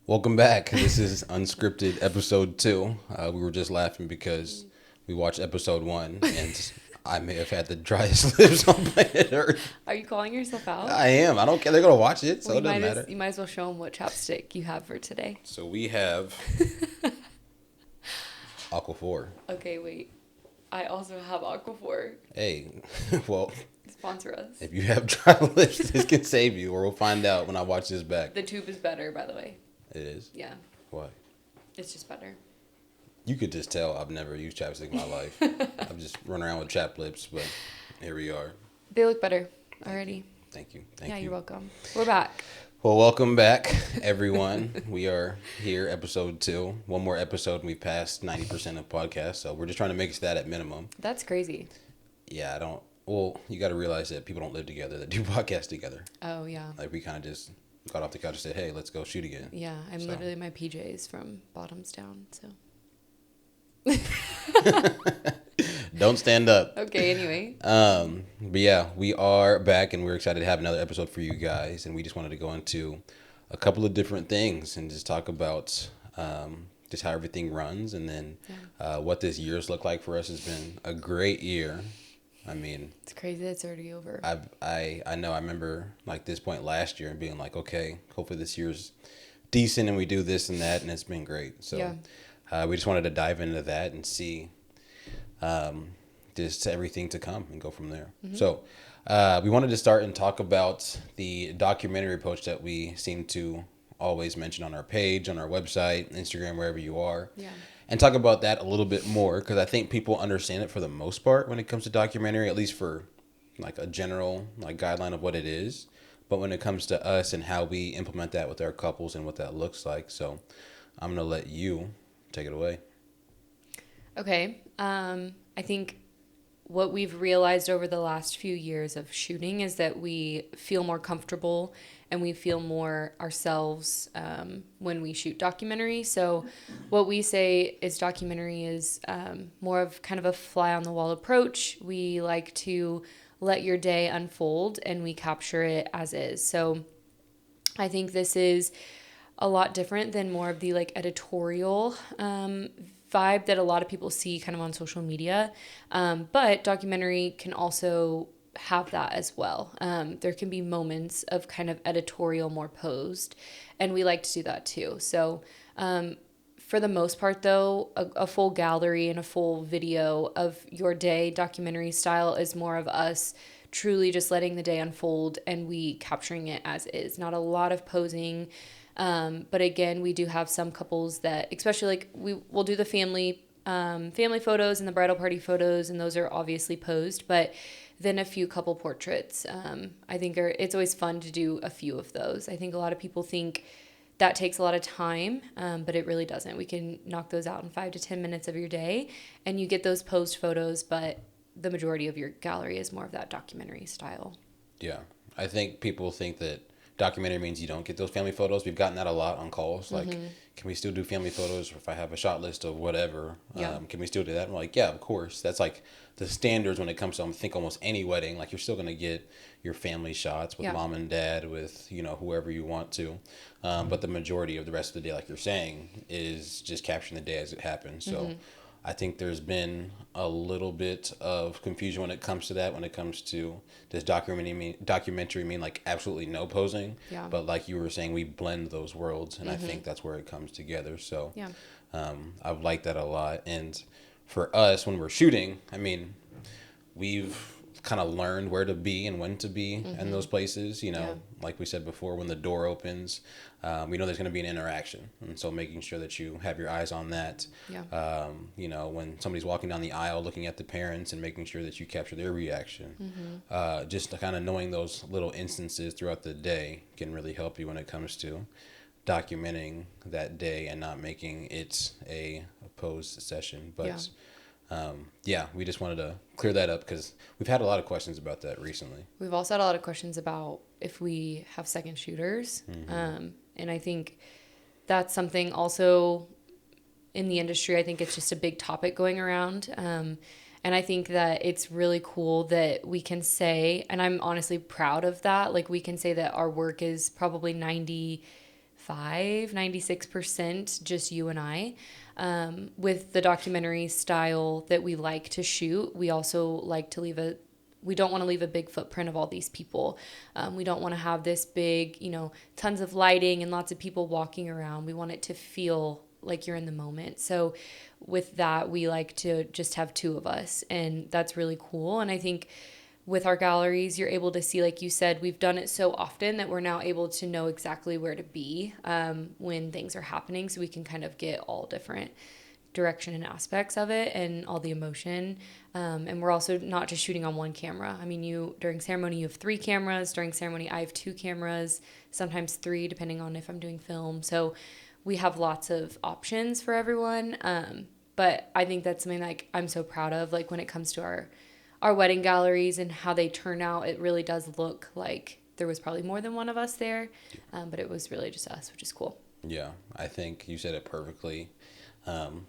Welcome back. This is Unscripted episode 2. We were just laughing because we watched episode 1 and I may have had the driest lips on planet Earth. Are you calling yourself out? I am. I don't care. They're going to watch it, so Well, it doesn't matter. you might as well show them what chapstick you have for today. So we have Aquaphor. Okay, wait. I also have Aquaphor. Hey, well, Sponsor us. if you have dry lips, this can save you, or we'll find out when I watch this back. The tube is better, by the way. It is? Yeah, Why? it's just better. You could just tell I've never used chapstick in my life. I've just run around with chapped lips, but here we are. They look better already. Thank you. Yeah, you're welcome. We're back. Well, welcome back, everyone. We are here, episode 2. One more episode, and we passed 90% of podcasts, so we're just trying to make it to that at minimum. That's crazy. Yeah, well, you got to realize that people don't live together that do podcasts together. Oh, yeah. Like, we kind of just got off the couch and said, hey, let's go shoot again. Yeah, I'm So. literally my PJs from bottoms down, so. Don't stand up. Okay, anyway. But yeah, we are back, and we're excited to have another episode for you guys, and we just wanted to go into a couple of different things and just talk about just how everything runs, and then what this year's looked like for us. Has been a great year. I mean, It's crazy that it's already over. I know I remember like this point last year and being like, okay, hopefully this year's decent and we do this and that, and it's been great. So we just wanted to dive into that and see just everything to come and go from there. Mm-hmm. So we wanted to start and talk about the documentary approach that we seem to always mention on our page, on our website, Instagram, wherever you are. Yeah. And talk about that a little bit more, because I think people understand it for the most part when it comes to documentary, at least for like a general like guideline of what it is. But when it comes to us and how we implement that with our couples and what that looks like. So I'm going to let you take it away. Okay. I think what we've realized over the last few years of shooting is that we feel more comfortable and we feel more ourselves when we shoot documentary. So what we say is documentary is more of kind of a fly on the wall approach. We like to let your day unfold and we capture it as is. So I think this is a lot different than more of the like editorial vibe that a lot of people see kind of on social media. But documentary can also have that as well. There can be moments of kind of editorial more posed, and we like to do that too. So for the most part though, a full gallery and a full video of your day documentary style is more of us truly just letting the day unfold and we capturing it as is. Not a lot of posing. But again, we do have some couples that, especially like we'll do the family photos and the bridal party photos, and those are obviously posed, but then a few couple portraits. I think it's always fun to do a few of those. I think a lot of people think that takes a lot of time, but it really doesn't. We can knock those out in 5 to 10 minutes of your day, and you get those posed photos, but the majority of your gallery is more of that documentary style. Yeah. I think people think that documentary means you don't get those family photos. We've gotten that a lot on calls. Like, can we still do family photos? Or if I have a shot list of whatever, can we still do that? I'm like, yeah, of course. That's like the standards when it comes to, I think, almost any wedding. Like, you're still going to get your family shots with mom and dad, with, whoever you want to. But the majority of the rest of the day, like you're saying, is just capturing the day as it happens. So I think there's been a little bit of confusion when it comes to that, when it comes to does documentary mean like absolutely no posing? Yeah. But like you were saying, we blend those worlds, and I think that's where it comes together. So I've liked that a lot. And for us, when we're shooting, I mean, we've kind of learned where to be and when to be in those places. Like we said before, when the door opens, we know there's going to be an interaction, and so making sure that you have your eyes on that. When somebody's walking down the aisle looking at the parents and making sure that you capture their reaction. Just kind of knowing those little instances throughout the day can really help you when it comes to documenting that day and not making it a posed session. But we just wanted to clear that up because we've had a lot of questions about that recently. We've also had a lot of questions about if we have second shooters. And I think that's something also in the industry. I think it's just a big topic going around. And I think that it's really cool that we can say, and I'm honestly proud of that, like we can say that our work is probably 95% 96% just you and I. With the documentary style that we like to shoot, we also like to we don't want to leave a big footprint of all these people. We don't want to have this big, tons of lighting and lots of people walking around. We want it to feel like you're in the moment. So with that, we like to just have two of us, and that's really cool. And I think with our galleries, you're able to see, like you said, we've done it so often that we're now able to know exactly where to be when things are happening, so we can kind of get all different direction and aspects of it and all the emotion. And we're also not just shooting on one camera. I mean, during ceremony, you have 3 cameras. During ceremony, I have 2 cameras, sometimes 3, depending on if I'm doing film. So we have lots of options for everyone. But I think that's something like I'm so proud of, like when it comes to our wedding galleries and how they turn out. It really does look like there was probably more than one of us there, but it was really just us, which is cool. Yeah, I think you said it perfectly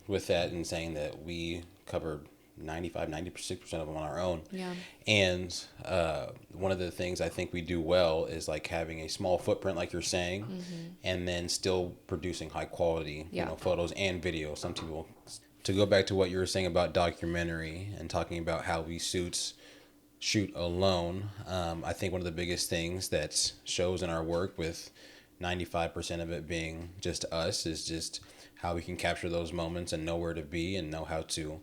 with that, and saying that we covered 96% of them on our own. Yeah. And one of the things I think we do well is like having a small footprint, like you're saying, and then still producing high quality, photos and video. Some people, to go back to what you were saying about documentary and talking about how we shoot alone, I think one of the biggest things that shows in our work, with 95% of it being just us, is just how we can capture those moments and know where to be and know how to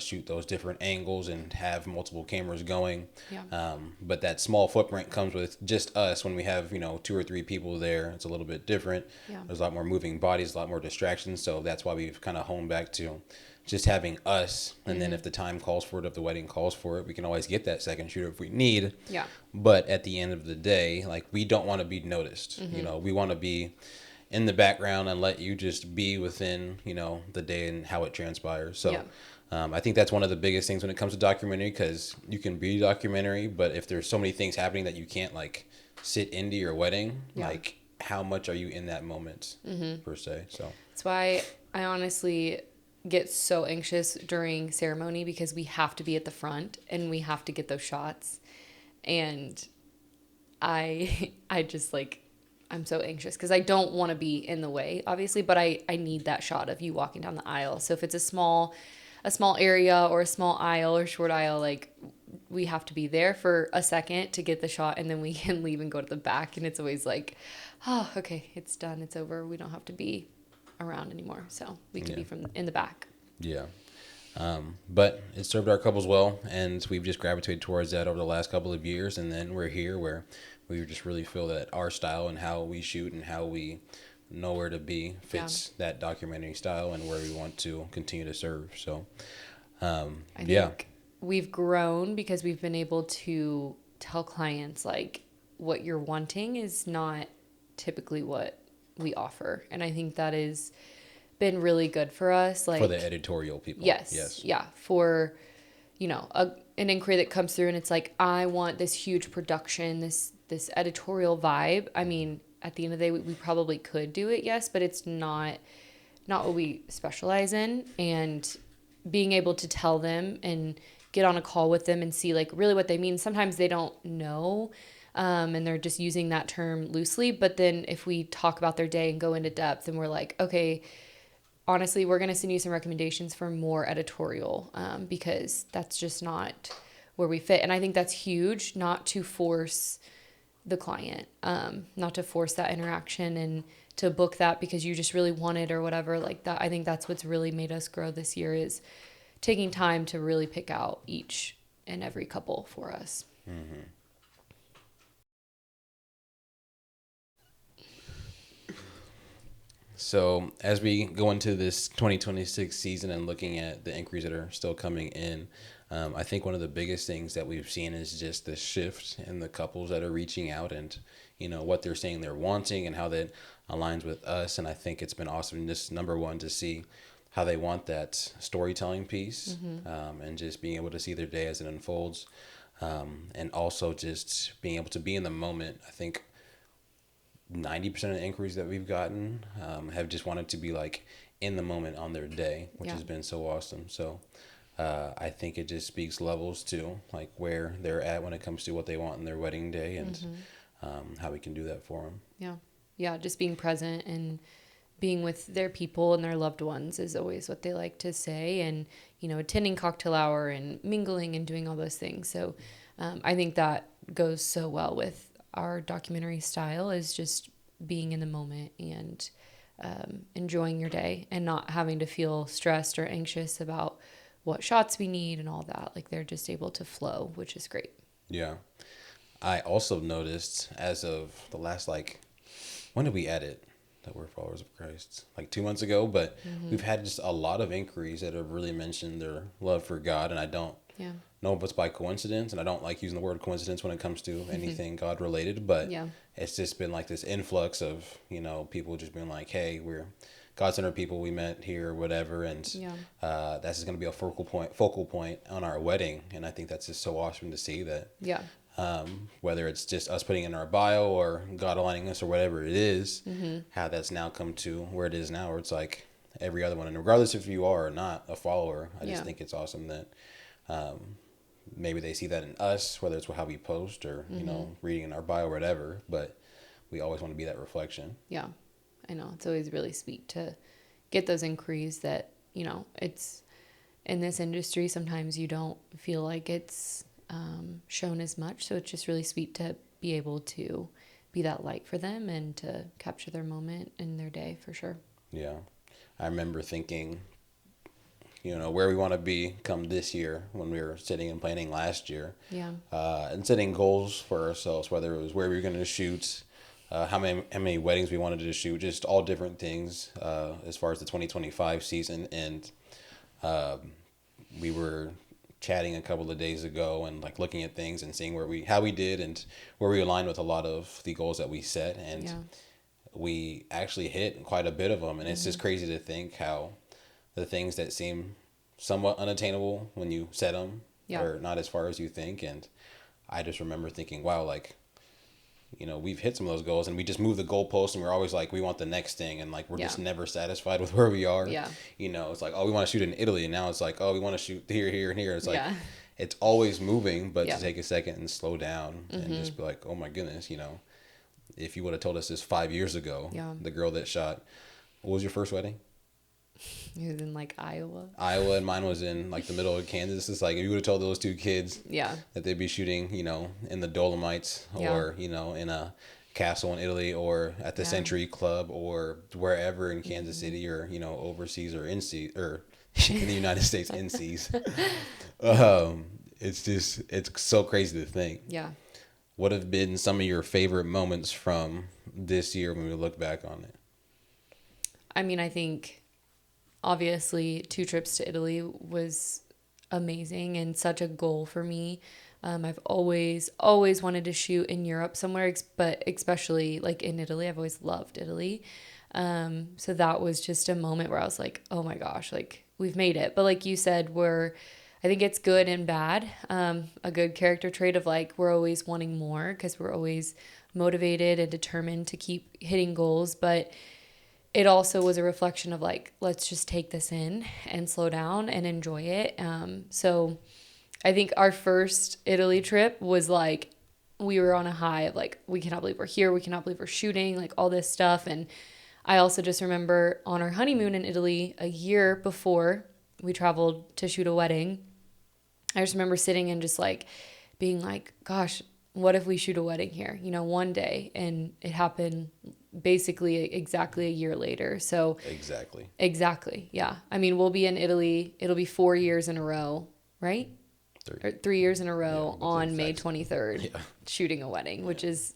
shoot those different angles and have multiple cameras going. Yeah. But that small footprint comes with just us. When we have 2 or 3 people there, it's a little bit different. Yeah. There's a lot more moving bodies, a lot more distractions. So that's why we've kind of honed back to just having us. And then if the time calls for it, if the wedding calls for it, we can always get that second shooter if we need. Yeah. But at the end of the day, like, we don't want to be noticed. We want to be in the background and let you just be within the day and how it transpires. So I think that's one of the biggest things when it comes to documentary, because you can be documentary, but if there's so many things happening that you can't like sit into your wedding, like, how much are you in that moment per se? So that's why I honestly get so anxious during ceremony, because we have to be at the front and we have to get those shots. And I just like, I'm so anxious because I don't want to be in the way, obviously, but I need that shot of you walking down the aisle. So if it's a small area or a small aisle or short aisle, like, we have to be there for a second to get the shot, and then we can leave and go to the back. And it's always like, oh, okay, it's done, it's over. We don't have to be around anymore, so we can be in the back. But it served our couples well, and we've just gravitated towards that over the last couple of years, and then we're here where we just really feel that our style and how we shoot and how we know where to be fits that documentary style and where we want to continue to serve. So I think we've grown because we've been able to tell clients, like, what you're wanting is not typically what we offer. And I think that has been really good for us. Like, for the editorial people. Yes. Yeah. For, an inquiry that comes through and it's like, I want this huge production, this editorial vibe. I mean, at the end of the day, we probably could do it, yes, but it's not what we specialize in. And being able to tell them and get on a call with them and see, like, really what they mean. Sometimes they don't know. And they're just using that term loosely. But then if we talk about their day and go into depth and we're like, okay, honestly, we're going to send you some recommendations for more editorial, because that's just not where we fit. And I think that's huge, not to force the client, not to force that interaction and to book that because you just really want it or whatever like that. I think that's what's really made us grow this year, is taking time to really pick out each and every couple for us. Mm-hmm. So as we go into this 2026 season and looking at the inquiries that are still coming in, I think one of the biggest things that we've seen is just the shift in the couples that are reaching out and, what they're saying they're wanting and how that aligns with us. And I think it's been awesome, just number one, to see how they want that storytelling piece, and just being able to see their day as it unfolds. And also just being able to be in the moment. I think 90% of the inquiries that we've gotten have just wanted to be like in the moment on their day, which has been so awesome. So I think it just speaks levels to like where they're at when it comes to what they want in their wedding day and how we can do that for them. Yeah. Yeah, just being present and being with their people and their loved ones is always what they like to say. And, attending cocktail hour and mingling and doing all those things. So I think that goes so well with our documentary style, is just being in the moment and enjoying your day and not having to feel stressed or anxious about what shots we need and all that. Like, they're just able to flow, which is great. Yeah. I also noticed as of the last, when did we edit that we're followers of Christ? Like 2 months ago, but we've had just a lot of inquiries that have really mentioned their love for God. And I don't know if it's by coincidence, and I don't like using the word coincidence when it comes to anything God related, but it's just been like this influx of, people just being like, hey, we're God-centered people, we met here, whatever. And that's just going to be a focal point on our wedding. And I think that's just so awesome to see that. Yeah. Whether it's just us putting in our bio or God aligning us or whatever it is, how that's now come to where it is now, where it's like every other one. And regardless if you are or not a follower, I just think it's awesome that maybe they see that in us, whether it's how we post or, reading in our bio or whatever, but we always want to be that reflection. Yeah, I know. It's always really sweet to get those inquiries that, it's in this industry, sometimes you don't feel like it's shown as much. So it's just really sweet to be able to be that light for them and to capture their moment in their day, for sure. Yeah. I remember thinking, where we want to be come this year when we were sitting and planning last year. Yeah. And setting goals for ourselves, whether it was where we were going to shoot, how many weddings we wanted to shoot, just all different things as far as the 2025 season. And we were chatting a couple of days ago and looking at things and seeing how we did and where we aligned with a lot of the goals that we set, and we actually hit quite a bit of them. And it's just crazy to think how the things that seem somewhat unattainable when you set them are not as far as you think. And I just remember thinking, wow, we've hit some of those goals, and we just move the goalposts, and we're always we want the next thing, and we're just never satisfied with where we are. Yeah. It's we want to shoot in Italy, and now it's we want to shoot here, here, and here. It's it's always moving, but to take a second and slow down and just be oh my goodness, if you would have told us this 5 years ago, the girl that shot, what was your first wedding? It was in Iowa. Iowa, and mine was in the middle of Kansas. It's if you would have told those two kids that they'd be shooting, in the Dolomites or, in a castle in Italy or at the Century Club or wherever in Kansas City or, overseas or in the United States in seas. It's so crazy to think. Yeah. What have been some of your favorite moments from this year when we look back on it? I mean, I think obviously 2 trips to Italy was amazing and such a goal for me. I've always wanted to shoot in Europe somewhere, but especially in Italy. I've always loved Italy. So that was just a moment where I was oh my gosh, we've made it. But like you said, I think it's good and bad. A good character trait of we're always wanting more because we're always motivated and determined to keep hitting goals. But it also was a reflection of let's just take this in and slow down and enjoy it. So I think our first Italy trip was we were on a high of we cannot believe we're here. We cannot believe we're shooting, all this stuff. And I also just remember on our honeymoon in Italy a year before we traveled to shoot a wedding, I just remember sitting and just being gosh, what if we shoot a wedding here, one day? And it happened basically exactly a year later. So exactly. Yeah. I mean, we'll be in Italy. It'll be 4 years in a row, right? 3 years in a row on May 23rd, shooting a wedding, which is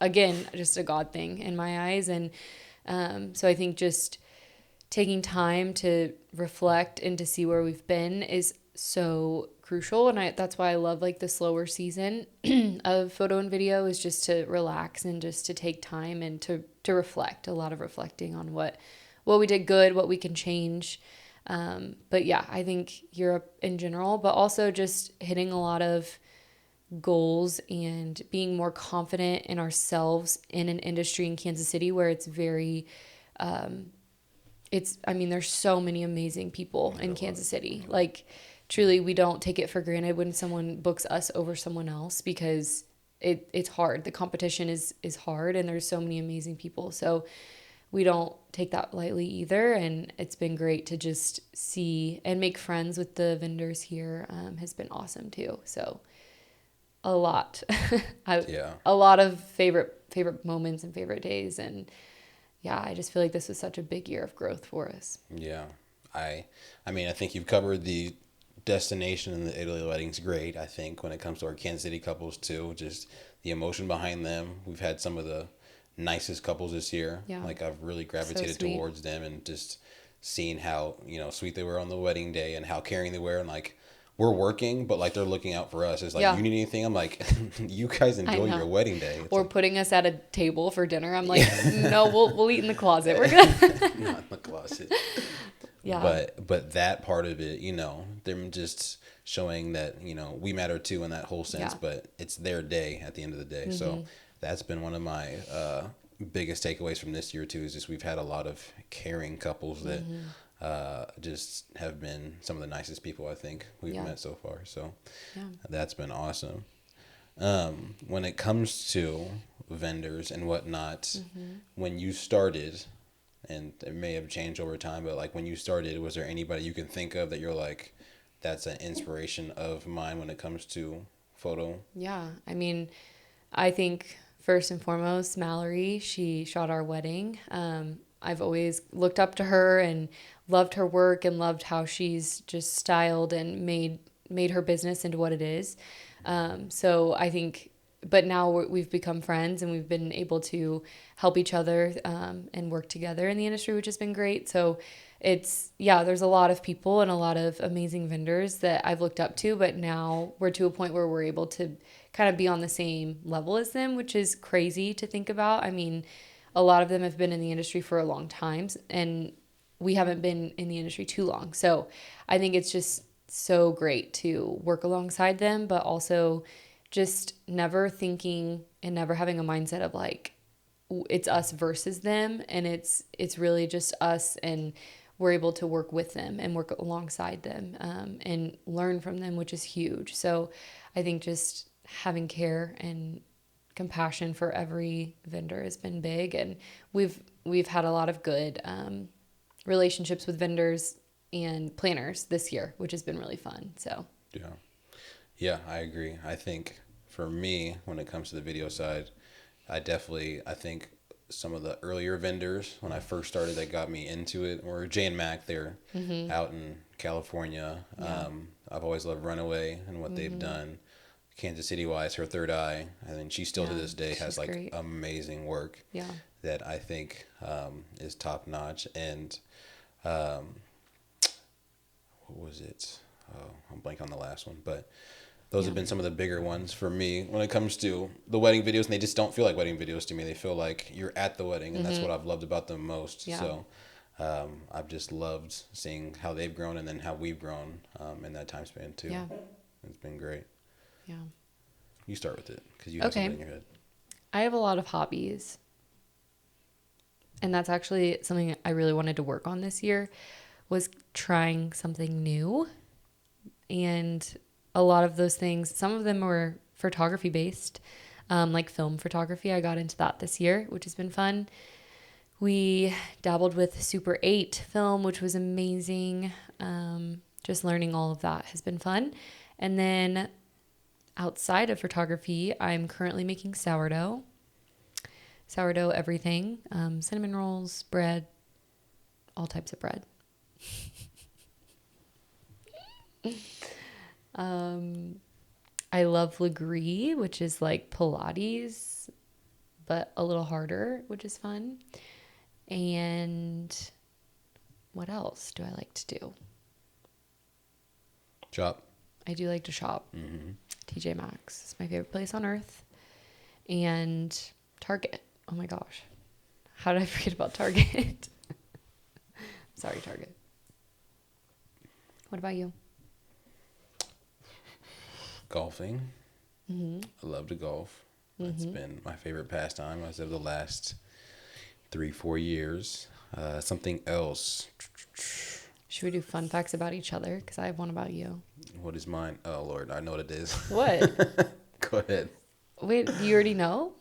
again, just a God thing in my eyes. And so I think just taking time to reflect and to see where we've been is so crucial. And that's why I love the slower season of photo and video, is just to relax and just to take time and to reflect, a lot of reflecting on what we did good, what we can change. But yeah, I think Europe in general, but also just hitting a lot of goals and being more confident in ourselves in an industry in Kansas City where it's very, there's so many amazing people in Kansas City. Truly, we don't take it for granted when someone books us over someone else, because it's hard. The competition is hard, and there's so many amazing people. So we don't take that lightly either. And it's been great to just see and make friends with the vendors here. Has been awesome too. So a lot, a lot of favorite moments and favorite days. And yeah, I just feel like this was such a big year of growth for us. Yeah. I mean, I think you've covered the destination and the Italy wedding's great. I think when it comes to our Kansas City couples too, just the emotion behind them. We've had some of the nicest couples this year. Yeah. Like I've really gravitated towards them, and just seeing how, sweet they were on the wedding day and how caring they were, and like we're working, but like they're looking out for us. It's like, you need anything? I'm like, you guys enjoy your wedding day. It's or like, putting us at a table for dinner. I'm like, no, we'll eat in the closet. We're good. Not in the closet. Yeah. But that part of it, them just showing that, we matter too in that whole sense, but it's their day at the end of the day. Mm-hmm. So that's been one of my biggest takeaways from this year too, is just we've had a lot of caring couples that just have been some of the nicest people I think we've met so far. So that's been awesome. When it comes to vendors and whatnot, when you started, and it may have changed over time, but like when you started, was there anybody you can think of that you're like, that's an inspiration of mine when it comes to photo? Yeah. I mean, I think first and foremost, Mallory, she shot our wedding. I've always looked up to her and loved her work and loved how she's just styled and made her business into what it is. So I think, but now we've become friends and we've been able to help each other and work together in the industry, which has been great. So there's a lot of people and a lot of amazing vendors that I've looked up to, but now we're to a point where we're able to kind of be on the same level as them, which is crazy to think about. I mean, a lot of them have been in the industry for a long time, and we haven't been in the industry too long. So I think it's just so great to work alongside them, but also just never thinking and never having a mindset of like, it's us versus them. And it's really just us, and we're able to work with them and work alongside them and learn from them, which is huge. So I think just having care and compassion for every vendor has been big, and we've had a lot of good relationships with vendors and planners this year, which has been really fun. So yeah, I agree. I think for me, when it comes to the video side, I think some of the earlier vendors when I first started that got me into it were Jay and Mac. They're out in California. I've always loved Runaway and what they've done. Kansas City wise, her third eye, and then she still to this day has like great, amazing work that I think is top notch. And what was it? Oh, I'm blank on the last one, but those have been some of the bigger ones for me when it comes to the wedding videos, and they just don't feel like wedding videos to me. They feel like you're at the wedding, and that's what I've loved about them most. So I've just loved seeing how they've grown and then how we've grown in that time span too. It's been great. Yeah. You start with it because you have something in your head. I have a lot of hobbies. And that's actually something I really wanted to work on this year, was trying something new. And a lot of those things, some of them were photography based, like film photography. I got into that this year, which has been fun. We dabbled with Super 8 film, which was amazing. Just learning all of that has been fun. And then outside of photography, I'm currently making sourdough everything, cinnamon rolls, bread, all types of bread. I love Legree, which is like Pilates, but a little harder, which is fun. And what else do I like to do? Shop. I do like to shop. TJ Maxx is my favorite place on earth. And Target. Oh my gosh. How did I forget about Target? Sorry, Target. What about you? Golfing. I love to golf. It's been my favorite pastime as of the last 3-4 years. Something else. Should we do fun facts about each other? Because I have one about you. What is mine? Oh, Lord, I know what it is. What? Go ahead. Wait, you already know?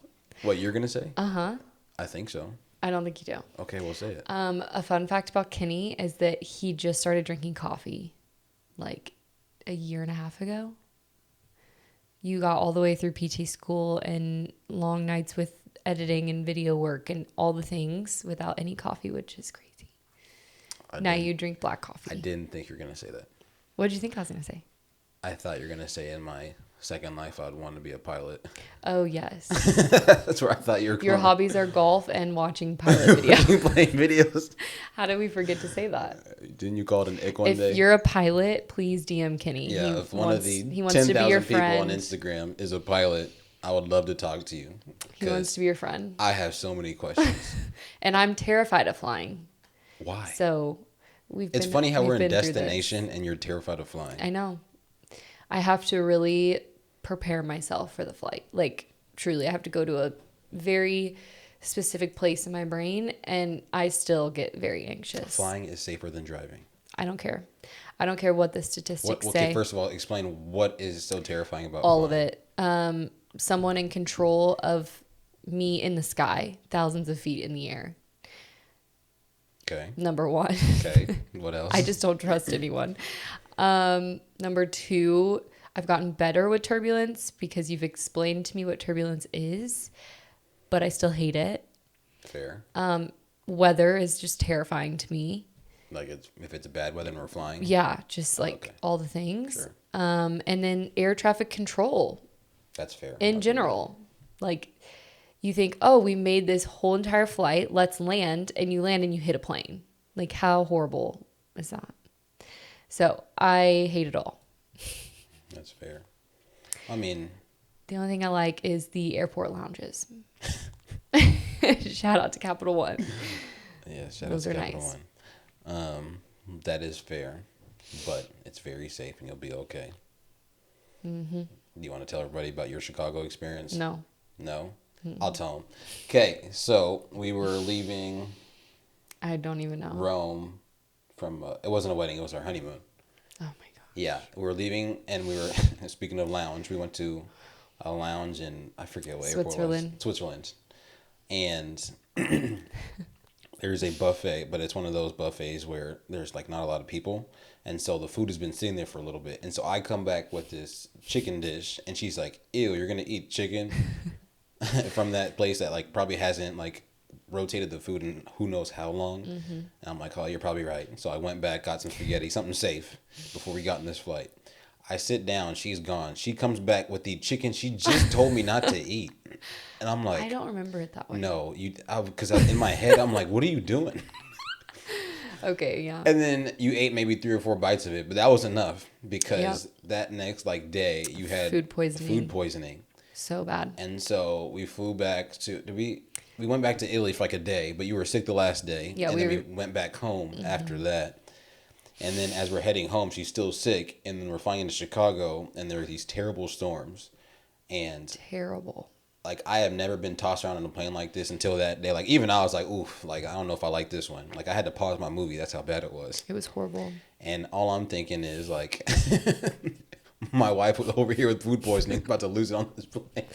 What you're gonna say? Uh-huh. I think so. I don't think you do. Okay, we'll say it. A fun fact about Kenny is that he just started drinking coffee like a year and a half ago. You got all the way through PT school and long nights with editing and video work and all the things without any coffee, which is crazy. Now you drink black coffee. I didn't think you were gonna say that. What did you think I was going to say? I thought you were gonna say in my second life I'd want to be a pilot. Oh, yes. That's where I thought you were going. Your hobbies are golf and watching pilot videos. Playing videos. How did we forget to say that? Didn't you call it an ick one day? If you're a pilot, please DM Kenny. Yeah, if one of the 10,000 people on Instagram is a pilot, I would love to talk to you. He wants to be your friend. I have so many questions. And I'm terrified of flying. Why? So it's funny how we're in destination and you're terrified of flying. I know. I have to really prepare myself for the flight. Like, truly, I have to go to a very specific place in my brain, and I still get very anxious. Flying is safer than driving. I don't care. I don't care what the statistics say. Okay, first of all, explain what is so terrifying about all flying. Of it. Someone in control of me in the sky, thousands of feet in the air. Okay. Number one. Okay. What else? I just don't trust anyone. Number two, I've gotten better with turbulence because you've explained to me what turbulence is, but I still hate it. Fair. Weather is just terrifying to me. Like if it's bad weather and we're flying? Yeah, just like all the things. Sure. And then air traffic control. That's fair. In general. Like you think, oh, we made this whole entire flight, let's land, and you land and you hit a plane. Like how horrible is that? So I hate it all. That's fair. I mean, the only thing I like is the airport lounges. Shout out to Capital One. Yeah, shout out to Capital One. That is fair, but it's very safe and you'll be okay. Mm-hmm. Do you want to tell everybody about your Chicago experience? No. No? Mm-hmm. I'll tell them. Okay, so we were leaving. I don't even know. Rome from, it wasn't a wedding, it was our honeymoon. Oh my God. Yeah, we were leaving and we were, speaking of lounge, we went to a lounge in, I forget what airport it was. Switzerland. And there's a buffet, but it's one of those buffets where there's like not a lot of people. And so the food has been sitting there for a little bit. And so I come back with this chicken dish and she's like, ew, you're going to eat chicken from that place that like probably hasn't like rotated the food in who knows how long. Mm-hmm. And I'm like, oh, you're probably right. So I went back, got some spaghetti, something safe before we got in this flight. I sit down, she's gone. She comes back with the chicken she just told me not to eat. And I'm like, I don't remember it that way. No, because in my head, I'm like, what are you doing? Okay, yeah. And then you ate maybe 3 or 4 bites of it, but that was enough because that next day you had food poisoning. So bad. And so we flew back we went back to Italy for like a day, but you were sick the last day. Yeah, and then we went back home after that. And then as we're heading home, she's still sick, and then we're flying into Chicago, and there are these terrible storms. And terrible. Like, I have never been tossed around on a plane like this until that day. Like, even I was like, oof, like, I don't know if I like this one. Like, I had to pause my movie. That's how bad it was. It was horrible. And all I'm thinking is, like, my wife was over here with food poisoning, about to lose it on this plane.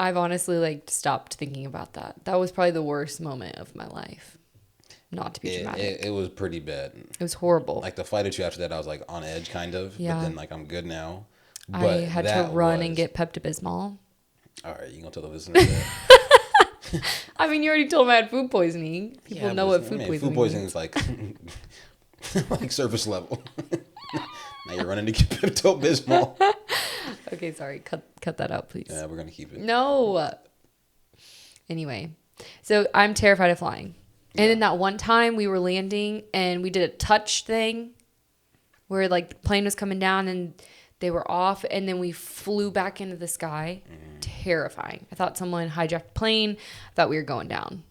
I've honestly, like, stopped thinking about that. That was probably the worst moment of my life. Not to be dramatic. It was pretty bad. It was horrible. Like, the flight or two after that, I was, like, on edge, kind of. Yeah. But then, like, I'm good now. But I had to run and get Pepto-Bismol. All right, you gonna tell the listeners that? I mean, you already told them I had food poisoning. People know what food poisoning is. Food poisoning is like, like surface level. Now you're running to get Pepto-Bismol. Okay, sorry. Cut that out, please. Yeah, we're gonna keep it. No. Anyway, so I'm terrified of flying. Yeah. And then that one time we were landing and we did a touch thing where like the plane was coming down and they were off, and then we flew back into the sky. Terrifying. I thought someone hijacked the plane. I thought we were going down.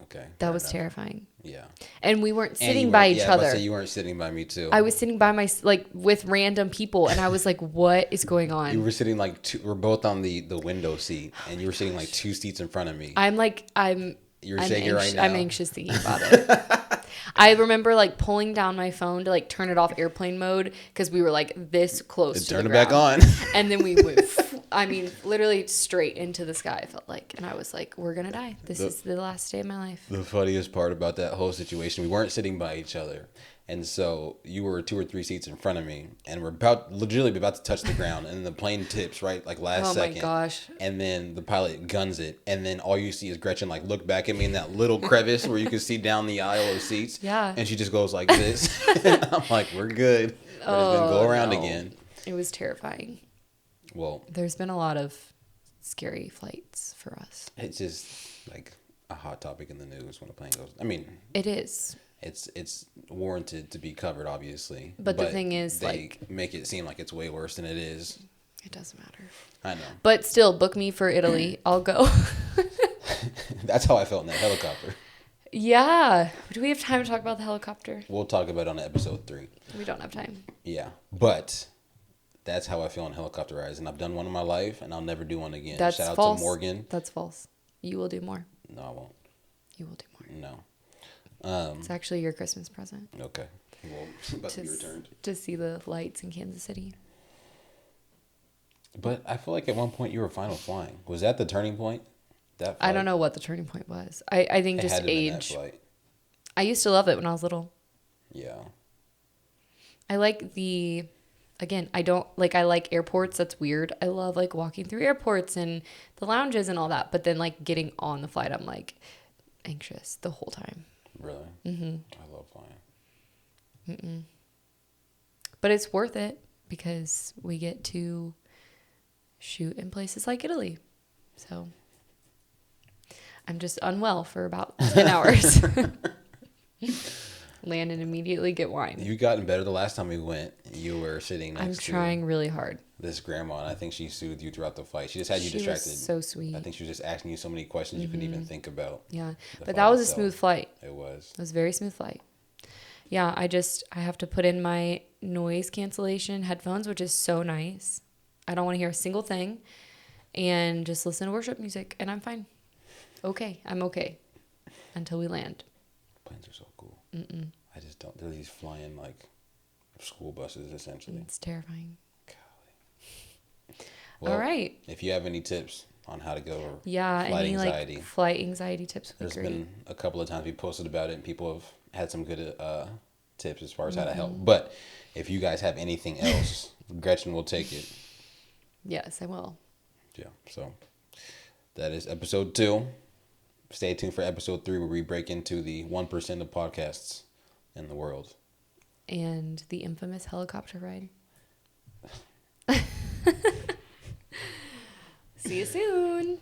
Okay. That was terrifying. Yeah. And we weren't sitting by each other. So you weren't sitting by me too. I was sitting by with random people, and I was like, what is going on? You were sitting like we're both on the window seat, and you were sitting like 2 seats in front of me. I'm You're shaking right now. I'm anxious thinking about it. I remember like pulling down my phone to like turn it off airplane mode because we were like this close to the ground. Turn it back on. And then we went, I mean, literally straight into the sky, I felt like. And I was like, we're going to die. This is the last day of my life. The funniest part about that whole situation, we weren't sitting by each other. And so you were 2 or 3 seats in front of me, and we're legitimately about to touch the ground, and the plane tips right like last second. Oh my gosh! And then the pilot guns it, and then all you see is Gretchen like look back at me in that little crevice where you can see down the aisle of seats. Yeah. And she just goes like this. I'm like, we're good. But it's been go around again. It was terrifying. Well, there's been a lot of scary flights for us. It's just like a hot topic in the news when a plane goes. I mean, it is. It's warranted to be covered, obviously. But the thing is, they like, make it seem like it's way worse than it is. It doesn't matter. I know. But still, book me for Italy. I'll go. That's how I felt in that helicopter. Yeah. Do we have time to talk about the helicopter? We'll talk about it on episode 3. We don't have time. Yeah. But that's how I feel on helicopter rides. And I've done one in my life, and I'll never do one again. That's Shout false. out to Morgan. That's false. You will do more. No, I won't. You will do more. No. It's actually your Christmas present. Okay. Well, about to be returned. To see the lights in Kansas City. But I feel like at one point you were fine with flying. Was that the turning point? That I don't know what the turning point was. I think just age. I used to love it when I was little. Yeah. I like I like airports. That's weird. I love like walking through airports and the lounges and all that. But then like getting on the flight, I'm like anxious the whole time. Really? Mm-hmm. I love flying. Mm-mm. But it's worth it because we get to shoot in places like Italy. So I'm just unwell for about 10 hours. Land and immediately get wine. You've gotten better. The last time we went, you were sitting next to... I'm trying really hard. This grandma, and I think she soothed you throughout the flight. She just had you distracted. Was so sweet. I think she was just asking you so many questions you couldn't even think about. Yeah, but that was a smooth flight. It was. It was a very smooth flight. Yeah, I have to put in my noise cancellation headphones, which is so nice. I don't want to hear a single thing, and just listen to worship music, and I'm fine. Okay, I'm okay until we land. Planes are so cool. I just don't. They're these flying like school buses, essentially. It's terrifying. Golly. Well, all right. If you have any tips on how to go, or flight anxiety. Like flight anxiety tips would be great. There's been a couple of times we posted about it, and people have had some good tips as far as how to help. But if you guys have anything else, Gretchen will take it. Yes, I will. Yeah. So that is episode 2. Stay tuned for episode 3 where we break into the 1% of podcasts in the world. And the infamous helicopter ride. See you soon.